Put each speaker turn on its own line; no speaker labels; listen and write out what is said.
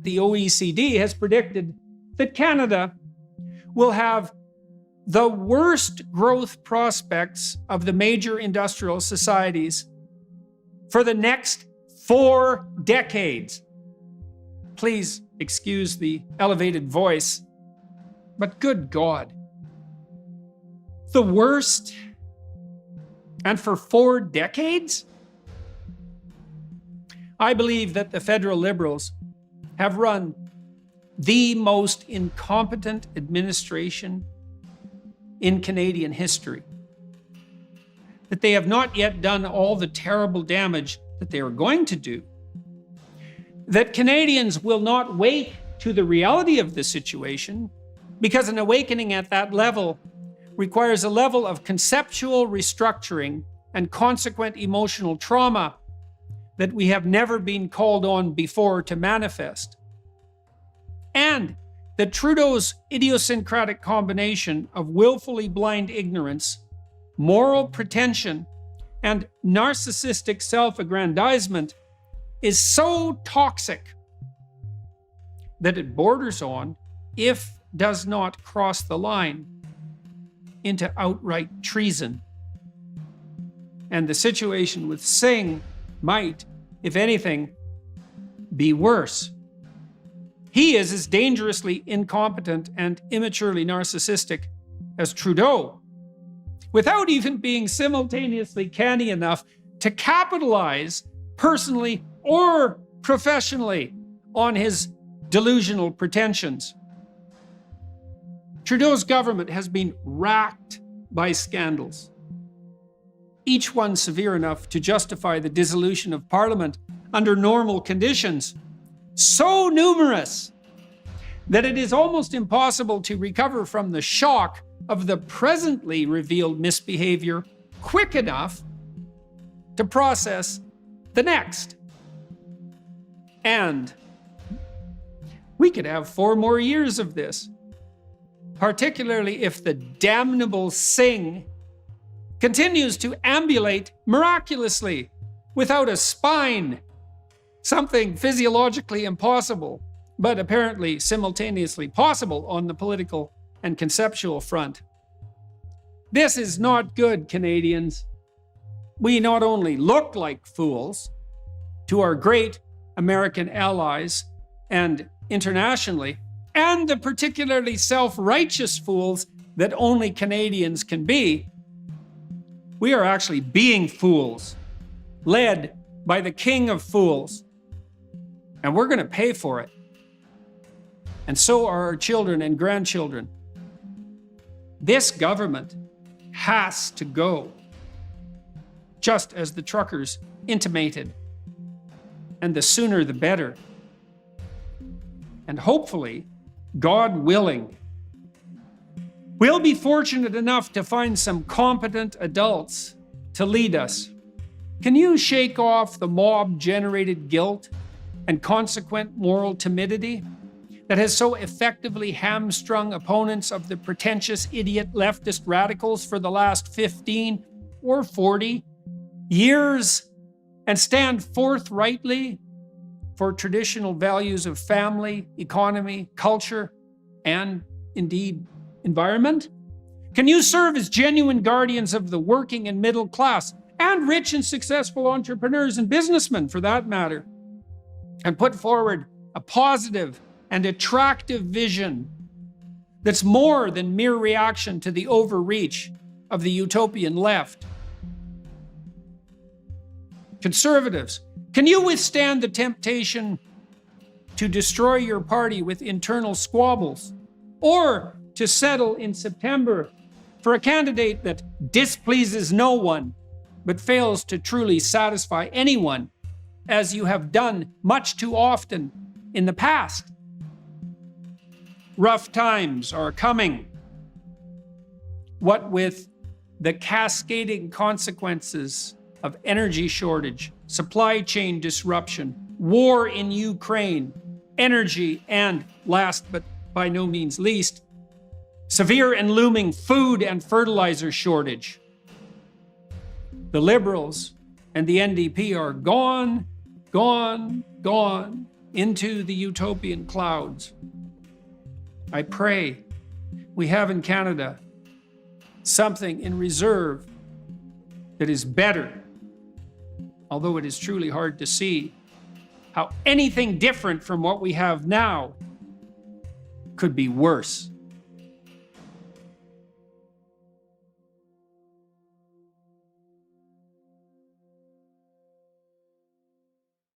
the OECD has predicted that Canada will have the worst growth prospects of the major industrial societies for the next 4 decades. Please excuse the elevated voice, but good God. The worst? And for 4 decades? I believe that the federal Liberals have run the most incompetent administration in Canadian history. That they have not yet done all the terrible damage that they are going to do. That Canadians will not wake to the reality of the situation, because an awakening at that level requires a level of conceptual restructuring and consequent emotional trauma that we have never been called on before to manifest. And that Trudeau's idiosyncratic combination of willfully blind ignorance, moral pretension, and narcissistic self-aggrandizement is so toxic that it borders on, if does not cross the line, into outright treason. And the situation with Singh might, if anything, be worse. He is as dangerously incompetent and immaturely narcissistic as Trudeau, without even being simultaneously canny enough to capitalize personally or professionally on his delusional pretensions. Trudeau's government has been racked by scandals, each one severe enough to justify the dissolution of Parliament under normal conditions, so numerous that it is almost impossible to recover from the shock of the presently revealed misbehavior quick enough to process the next. And we could have 4 more years of this, particularly if the damnable Singh continues to ambulate miraculously without a spine, something physiologically impossible, but apparently simultaneously possible on the political and conceptual front. This is not good, Canadians. We not only look like fools to our great American allies and internationally, and the particularly self-righteous fools that only Canadians can be, we are actually being fools, led by the king of fools. And we're going to pay for it. And so are our children and grandchildren. This government has to go, just as the truckers intimated. And the sooner the better. And hopefully, God willing, we'll be fortunate enough to find some competent adults to lead us. Can you shake off the mob-generated guilt and consequent moral timidity that has so effectively hamstrung opponents of the pretentious idiot leftist radicals for the last 15 or 40 years, and stand forthrightly for traditional values of family, economy, culture, and indeed environment? Can you serve as genuine guardians of the working and middle class, and rich and successful entrepreneurs and businessmen for that matter, and put forward a positive and attractive vision that's more than mere reaction to the overreach of the utopian left? Conservatives, can you withstand the temptation to destroy your party with internal squabbles, or to settle in September for a candidate that displeases no one but fails to truly satisfy anyone, as you have done much too often in the past? Rough times are coming. What with the cascading consequences of energy shortage, supply chain disruption, war in Ukraine, energy, and last but by no means least, severe and looming food and fertilizer shortage. The Liberals and the NDP are gone, gone, gone, into the utopian clouds. I pray we have in Canada something in reserve that is better, although it is truly hard to see how anything different from what we have now could be worse.